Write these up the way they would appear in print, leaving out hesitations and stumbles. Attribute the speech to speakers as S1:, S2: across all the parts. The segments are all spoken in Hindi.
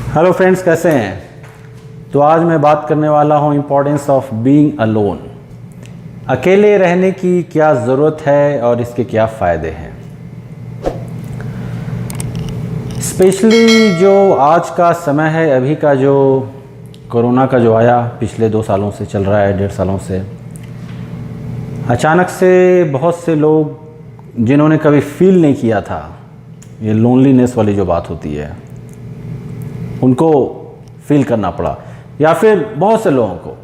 S1: हेलो फ्रेंड्स, कैसे हैं। तो आज मैं बात करने वाला हूँ इम्पोर्टेंस ऑफ बीइंग अलोन। अकेले रहने की क्या ज़रूरत है और इसके क्या फ़ायदे हैं। स्पेशली जो आज का समय है, अभी का जो कोरोना का जो आया, पिछले 2 सालों से चल रहा है, 1.5 सालों से, अचानक से बहुत से लोग जिन्होंने कभी फील नहीं किया था, ये लोनलीनेस वाली जो बात होती है, उनको फील करना पड़ा, या फिर बहुत से लोगों को,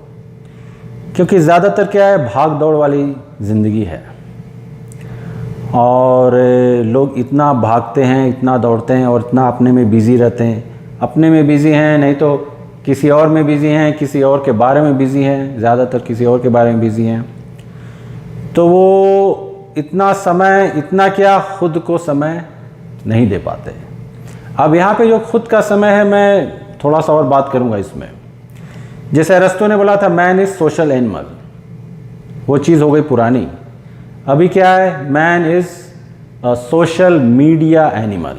S1: क्योंकि ज़्यादातर क्या है, भाग दौड़ वाली ज़िंदगी है और लोग इतना भागते हैं, इतना दौड़ते हैं और इतना अपने में बिज़ी रहते हैं। अपने में बिज़ी हैं, नहीं तो किसी और में बिज़ी हैं, किसी और के बारे में बिज़ी हैं, ज़्यादातर किसी और के बारे में बिज़ी हैं। तो वो इतना समय, इतना क्या, खुद को समय नहीं दे पाते। अब यहाँ पे जो खुद का समय है, मैं थोड़ा सा और बात करूँगा इसमें। जैसे अरस्तु ने बोला था, मैन इज़ सोशल एनिमल, वो चीज़ हो गई पुरानी। अभी क्या है, man is a social media animal,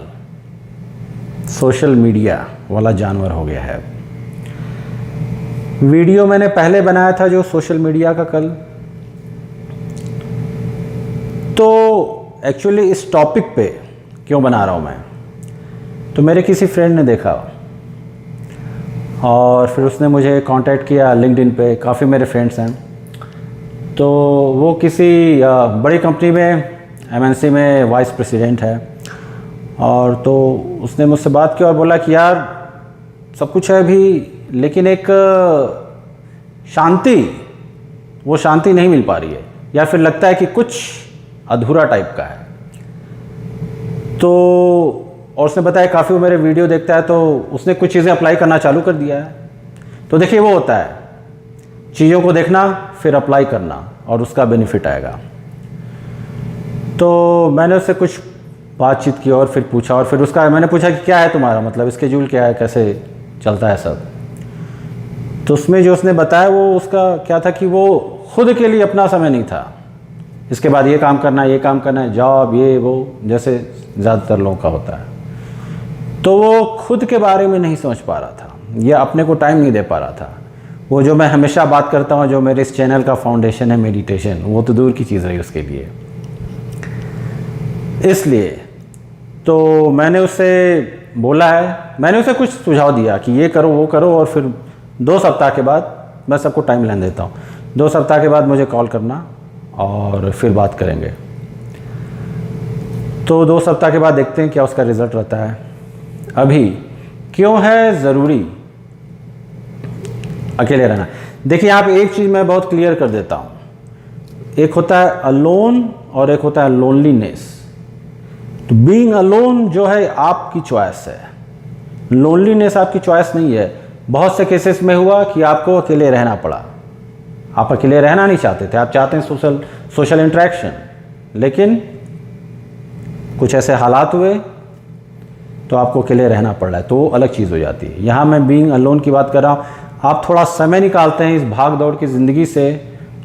S1: social media वाला जानवर हो गया है। वीडियो मैंने पहले बनाया था जो सोशल मीडिया का कल, तो एक्चुअली इस टॉपिक पे क्यों बना रहा हूँ मैं, तो मेरे किसी फ्रेंड ने देखा और फिर उसने मुझे कांटेक्ट किया लिंक्डइन पे। काफ़ी मेरे फ्रेंड्स हैं, तो वो किसी बड़ी कंपनी में, एमएनसी में वाइस प्रेसिडेंट है, और तो उसने मुझसे बात की और बोला कि यार सब कुछ है अभी, लेकिन एक शांति, वो शांति नहीं मिल पा रही है, या फिर लगता है कि कुछ अधूरा टाइप का है। तो और उसने बताया काफ़ी वो मेरे वीडियो देखता है, तो उसने कुछ चीज़ें अप्लाई करना चालू कर दिया है। तो देखिए, वो होता है चीज़ों को देखना, फिर अप्लाई करना, और उसका बेनिफिट आएगा। तो मैंने उससे कुछ बातचीत की और फिर पूछा, और फिर उसका मैंने पूछा कि क्या है तुम्हारा मतलब स्केड्यूल क्या है, कैसे चलता है सब। तो उसमें जो उसने बताया, वो उसका क्या था कि वो खुद के लिए अपना समय नहीं था। इसके बाद ये काम करना है, ये काम करना है, जॉब, ये वो, जैसे ज़्यादातर लोगों का होता है। तो वो खुद के बारे में नहीं समझ पा रहा था, या अपने को टाइम नहीं दे पा रहा था। वो जो मैं हमेशा बात करता हूँ, जो मेरे इस चैनल का फाउंडेशन है मेडिटेशन, वो तो दूर की चीज़ रही उसके लिए। इसलिए तो मैंने उससे बोला है, मैंने उसे कुछ सुझाव दिया कि ये करो, वो करो, और फिर 2 सप्ताह के बाद, मैं सबको टाइम लाइन देता हूँ, 2 सप्ताह के बाद मुझे कॉल करना और फिर बात करेंगे। तो 2 सप्ताह के बाद देखते हैं क्या उसका रिज़ल्ट रहता है। अभी क्यों है ज़रूरी अकेले रहना। देखिए, यहाँ पे एक चीज़ मैं बहुत क्लियर कर देता हूँ, एक होता है अलोन और एक होता है लोनलीनेस। तो बीइंग अलोन जो है आपकी चॉइस है, लोनलीनेस आपकी चॉइस नहीं है। बहुत से केसेस में हुआ कि आपको अकेले रहना पड़ा। आप अकेले रहना नहीं चाहते थे, आप चाहते हैं सोशल इंटरेक्शन, लेकिन कुछ ऐसे हालात हुए तो आपको अकेले रहना पड़ रहा है, तो वो अलग चीज़ हो जाती है। यहाँ मैं बीइंग अलोन की बात कर रहा हूँ। आप थोड़ा समय निकालते हैं इस भाग दौड़ की ज़िंदगी से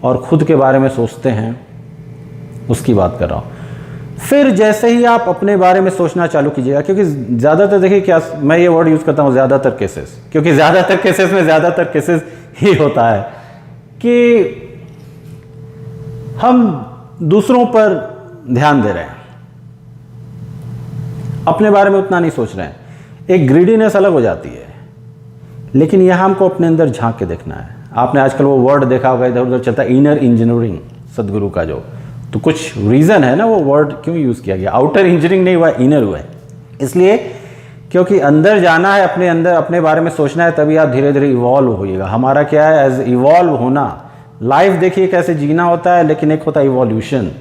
S1: और ख़ुद के बारे में सोचते हैं, उसकी बात कर रहा हूँ। फिर जैसे ही आप अपने बारे में सोचना चालू कीजिएगा, क्योंकि ज़्यादातर, देखिए क्या, मैं ये वर्ड यूज़ करता हूँ ज़्यादातर केसेस, क्योंकि ज़्यादातर केसेस में ज़्यादातर केसेस ही होता है कि हम दूसरों पर ध्यान दे रहे हैं, अपने बारे में उतना नहीं सोच रहे हैं। एक ग्रीडीनेस अलग हो जाती है, लेकिन यहाँ हमको अपने अंदर झांक के देखना है। आपने आजकल वो वर्ड देखा होगा, इधर उधर चलता है, इनर इंजीनियरिंग, सदगुरु का जो, तो कुछ रीज़न है ना वो वर्ड क्यों यूज़ किया गया। आउटर इंजीनियरिंग नहीं हुआ, इनर हुआ है। इसलिए क्योंकि अंदर जाना है, अपने अंदर अपने बारे में सोचना है, तभी आप धीरे धीरे इवॉल्व होइएगा। हमारा क्या है, एज इवॉल्व होना। लाइफ देखिए कैसे जीना होता है, लेकिन एक होता है इवोल्यूशन।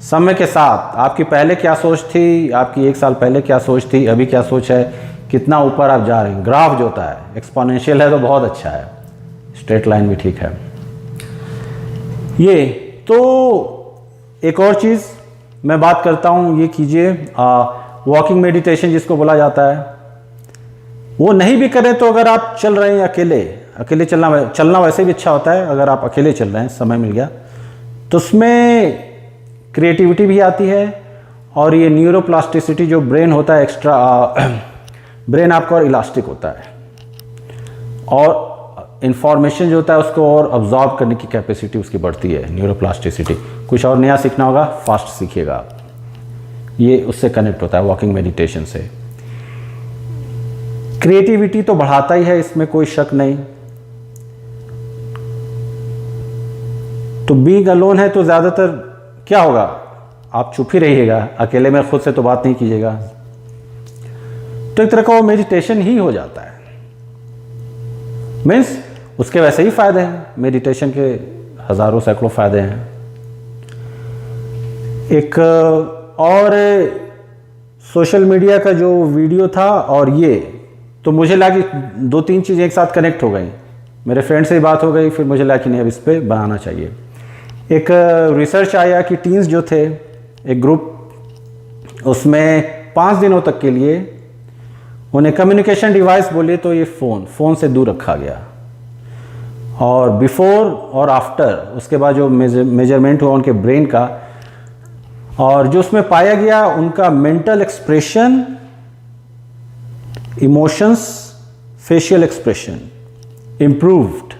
S1: समय के साथ आपकी पहले क्या सोच थी, आपकी 1 साल पहले क्या सोच थी, अभी क्या सोच है, कितना ऊपर आप जा रहे हैं। ग्राफ जो होता है एक्सपोनेंशियल है तो बहुत अच्छा है, स्ट्रेट लाइन भी ठीक है। ये तो एक और चीज़ मैं बात करता हूँ, ये कीजिए, वॉकिंग मेडिटेशन जिसको बोला जाता है, वो नहीं भी करें तो अगर आप चल रहे हैं अकेले चलना वैसे भी अच्छा होता है। अगर आप अकेले चल रहे हैं, समय मिल गया, तो उसमें क्रिएटिविटी भी आती है, और ये न्यूरोप्लास्टिसिटी जो ब्रेन होता है, एक्स्ट्रा ब्रेन आपका और इलास्टिक होता है। और इंफॉर्मेशन जो होता है उसको और अब्जॉर्ब करने की कैपेसिटी उसकी बढ़ती है, न्यूरोप्लास्टिसिटी। कुछ और नया सीखना होगा, फास्ट सीखिएगा आप, ये उससे कनेक्ट होता है वॉकिंग मेडिटेशन से। क्रिएटिविटी तो बढ़ाता ही है, इसमें कोई शक नहीं। तो बीइंग अलोन है तो ज़्यादातर क्या होगा, आप चुप ही रहिएगा, अकेले में खुद से तो बात नहीं कीजिएगा, तो एक तरह का वो मेडिटेशन ही हो जाता है। मीन्स उसके वैसे ही फायदे हैं, मेडिटेशन के हज़ारों सैकड़ों फायदे हैं। एक और सोशल मीडिया का जो वीडियो था और ये, तो मुझे लगा कि 2-3 चीज़ें एक साथ कनेक्ट हो गई। मेरे फ्रेंड से बात हो गई, फिर मुझे लगा कि नहीं अब इस पर बनाना चाहिए। एक रिसर्च आया कि टीन्स जो थे, एक ग्रुप, उसमें 5 दिनों तक के लिए उन्हें कम्युनिकेशन डिवाइस बोले तो ये फ़ोन से दूर रखा गया, और बिफोर और आफ्टर, उसके बाद जो मेजरमेंट हुआ उनके ब्रेन का, और जो उसमें पाया गया उनका mental expression, emotions, facial expression improved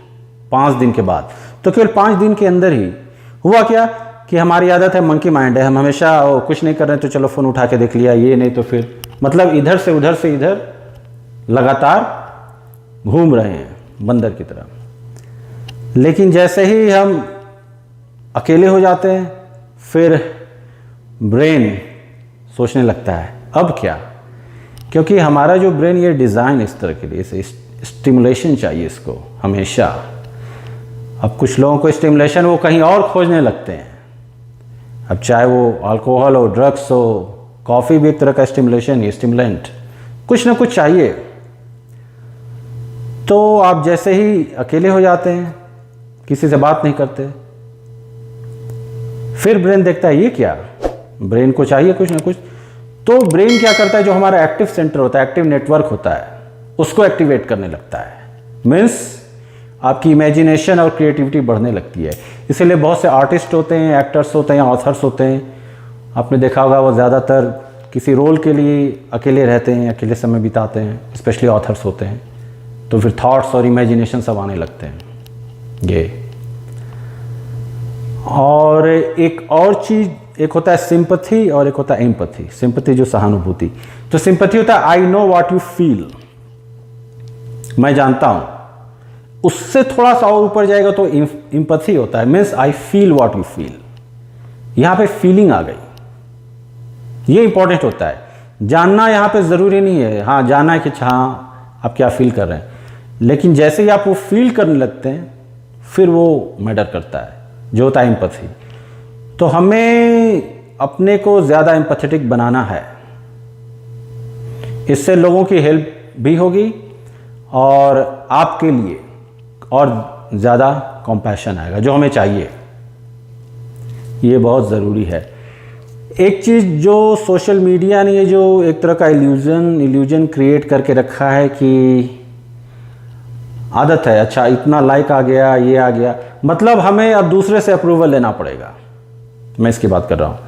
S1: 5 दिन के बाद। तो केवल 5 दिन के अंदर ही हुआ क्या कि हमारी आदत है, मंकी माइंड है, हम हमेशा कुछ नहीं कर रहे हैं तो चलो फ़ोन उठा के देख लिया, ये नहीं तो फिर, मतलब इधर से इधर लगातार घूम रहे हैं बंदर की तरह। लेकिन जैसे ही हम अकेले हो जाते हैं, फिर ब्रेन सोचने लगता है अब क्या, क्योंकि हमारा जो ब्रेन ये डिज़ाइन इस तरह के लिए, इसे स्टिमुलेशन चाहिए इसको हमेशा। अब कुछ लोगों को स्टिमुलेशन वो कहीं और खोजने लगते हैं, अब चाहे वो अल्कोहल हो, ड्रग्स हो, कॉफ़ी भी एक तरह का स्टिमुलेशन ही, स्टिमुलेंट, कुछ ना कुछ चाहिए। तो आप जैसे ही अकेले हो जाते हैं, किसी से बात नहीं करते, फिर ब्रेन देखता है ये क्या, ब्रेन को चाहिए कुछ ना कुछ। तो ब्रेन क्या करता है, जो हमारा एक्टिव सेंटर होता है, एक्टिव नेटवर्क होता है, उसको एक्टिवेट करने लगता है। मीन्स आपकी इमेजिनेशन और क्रिएटिविटी बढ़ने लगती है। इसीलिए बहुत से आर्टिस्ट होते हैं, एक्टर्स होते हैं, ऑथर्स होते हैं, आपने देखा होगा वो ज़्यादातर किसी रोल के लिए अकेले रहते हैं, अकेले समय बिताते हैं, स्पेशली ऑथर्स होते हैं। तो फिर थॉट्स और इमेजिनेशन सब आने लगते हैं ये। और एक और चीज़, एक होता है सिंपैथी और एक होता है एम्पैथी। सिंपैथी जो सहानुभूति, तो सिंपैथी होता है I know what you feel, मैं जानता हूं। उससे थोड़ा सा और ऊपर जाएगा तो एम्पैथी होता है, means I feel what you feel. यहां पे फीलिंग आ गई, ये इंपॉर्टेंट होता है। जानना यहां पे जरूरी नहीं है, हाँ जानना है कि हाँ आप क्या फील कर रहे हैं, लेकिन जैसे ही आप वो फील करने लगते हैं फिर वो मैटर करता है, जो होता है एम्पैथी। तो हमें अपने को ज़्यादा एम्पैथेटिक बनाना है, इससे लोगों की हेल्प भी होगी और आपके लिए और ज़्यादा कंपैशन आएगा, जो हमें चाहिए। ये बहुत ज़रूरी है। एक चीज़ जो सोशल मीडिया ने ये जो एक तरह का इल्यूजन क्रिएट करके रखा है कि आदत है, अच्छा इतना लाइक आ गया, ये आ गया, मतलब हमें अब दूसरे से अप्रूवल लेना पड़ेगा। मैं इसकी बात कर रहा हूँ।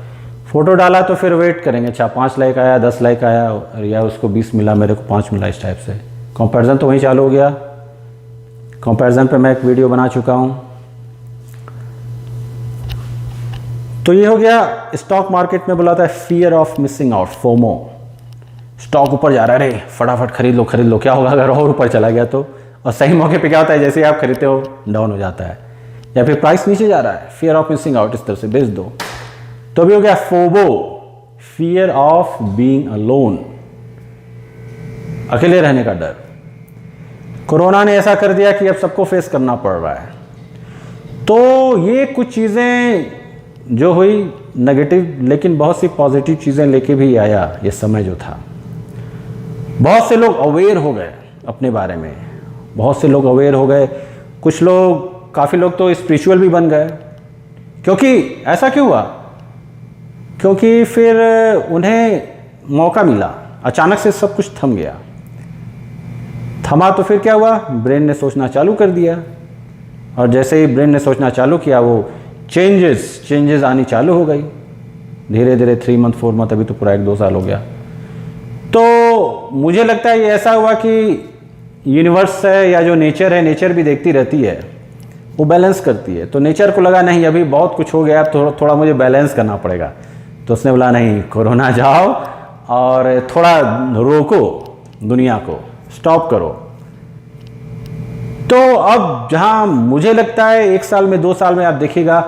S1: फ़ोटो डाला तो फिर वेट करेंगे, अच्छा 5 लाइक आया, 10 लाइक आया, या उसको 20 मिला, मेरे को 5 मिला, इस टाइप से कंपैरिजन तो वहीं चालू हो गया। कंपैरिजन पे मैं एक वीडियो बना चुका हूँ। तो ये हो गया स्टॉक मार्केट में बुलाता है fear of missing out, FOMO. Stock ऊपर जा रहा है, अरे फटाफट खरीद लो, क्या होगा अगर और ऊपर चला गया तो। और सही मौके पे क्या होता है, जैसे ही आप खरीदते हो डाउन हो जाता है, या फिर प्राइस नीचे जा रहा है, फियर ऑफ मिसिंग आउट, इस तरह से बेच दो। तो भी हो गया फोबो, फियर ऑफ बीइंग अलोन, अकेले रहने का डर। कोरोना ने ऐसा कर दिया कि अब सबको फेस करना पड़ रहा है। तो ये कुछ चीज़ें जो हुई नेगेटिव, लेकिन बहुत सी पॉजिटिव चीज़ें लेके भी आया ये समय जो था। बहुत से लोग अवेयर हो गए अपने बारे में, बहुत से लोग अवेयर हो गए, कुछ लोग, काफ़ी लोग तो स्पिरिचुअल भी बन गए। क्योंकि ऐसा क्यों हुआ, क्योंकि फिर उन्हें मौका मिला, अचानक से सब कुछ थम गया। थमा तो फिर क्या हुआ, ब्रेन ने सोचना चालू कर दिया, और जैसे ही ब्रेन ने सोचना चालू किया वो चेंजेस आनी चालू हो गई धीरे धीरे। 3 मंथ 4 मंथ, अभी तो पूरा 1-2 साल हो गया। तो मुझे लगता है ये ऐसा हुआ कि यूनिवर्स है या जो नेचर है, नेचर भी देखती रहती है, वो बैलेंस करती है। तो नेचर को लगा नहीं अभी बहुत कुछ हो गया, अब थोड़ा मुझे बैलेंस करना पड़ेगा। तो उसने बोला नहीं, कोरोना जाओ और थोड़ा रोको, दुनिया को स्टॉप करो। तो अब जहाँ मुझे लगता है 1 साल में 2 साल में आप देखिएगा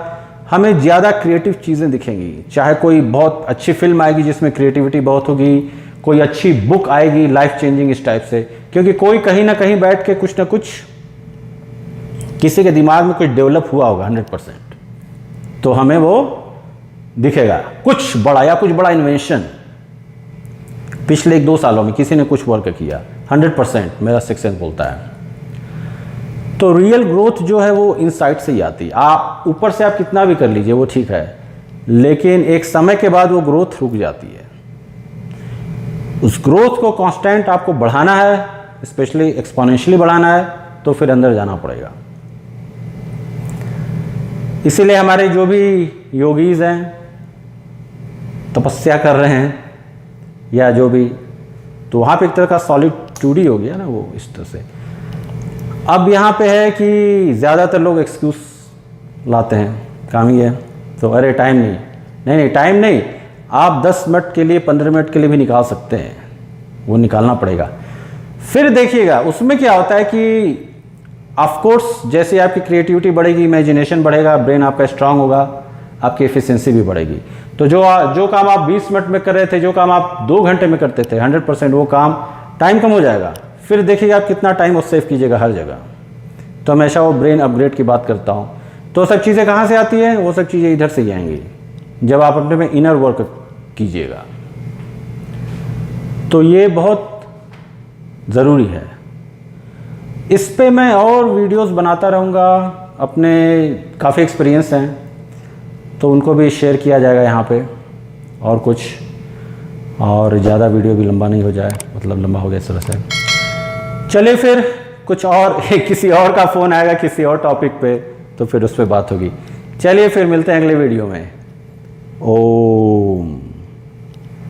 S1: हमें ज़्यादा क्रिएटिव चीज़ें दिखेंगी। चाहे कोई बहुत अच्छी फिल्म आएगी जिसमें क्रिएटिविटी बहुत होगी, कोई अच्छी बुक आएगी लाइफ चेंजिंग इस टाइप से, क्योंकि कोई कहीं ना कहीं बैठ के कुछ ना कुछ किसी के दिमाग में कुछ डेवलप हुआ होगा 100%, तो हमें वो दिखेगा कुछ बड़ा या कुछ बड़ा इन्वेंशन पिछले 1-2 सालों में किसी ने कुछ वर्क किया 100%, मेरा सिक्स सेंस बोलता है। तो रियल ग्रोथ जो है वो इनसाइड से ही आती है। आप ऊपर से आप कितना भी कर लीजिए वो ठीक है, लेकिन एक समय के बाद वो ग्रोथ रुक जाती है। उस ग्रोथ को कांस्टेंट आपको बढ़ाना है, स्पेशली एक्सपोनेंशियली बढ़ाना है, तो फिर अंदर जाना पड़ेगा। इसीलिए हमारे जो भी योगीज हैं, तपस्या कर रहे हैं या जो भी, तो वहाँ पे एक तरह का सॉलिट्यूड हो गया ना वो इस तरह से। अब यहाँ पे है कि ज़्यादातर लोग एक्सक्यूज़ लाते हैं, काम ही है तो अरे टाइम नहीं, टाइम नहीं, आप 10 मिनट के लिए 15 मिनट के लिए भी निकाल सकते हैं, वो निकालना पड़ेगा। फिर देखिएगा उसमें क्या होता है कि ऑफ कोर्स जैसे आपकी क्रिएटिविटी बढ़ेगी, इमेजिनेशन बढ़ेगा, ब्रेन आपका स्ट्रांग होगा, आपकी एफिशिएंसी भी बढ़ेगी। तो जो काम आप 20 मिनट में कर रहे थे, जो काम आप 2 घंटे में करते थे, 100% वो काम टाइम कम हो जाएगा। फिर देखिएगा आप कितना टाइम वो सेव कीजिएगा हर जगह। तो हमेशा वो ब्रेन अपग्रेड की बात करता हूँ। तो सब चीज़ें कहाँ से आती हैं? वो सब चीज़ें इधर से ही आएंगी जब आप अपने में इनर वर्क कीजिएगा। तो ये बहुत ज़रूरी है। इस पे मैं और वीडियोस बनाता रहूँगा, अपने काफ़ी एक्सपीरियंस हैं तो उनको भी शेयर किया जाएगा यहाँ पे, और कुछ और ज़्यादा वीडियो भी लंबा नहीं हो जाए, मतलब लंबा हो गया इस तरह से। चलिए फिर कुछ और किसी और का फ़ोन आएगा किसी और टॉपिक पे, तो फिर उस पर बात होगी। चलिए फिर मिलते हैं अगले वीडियो में। ओम।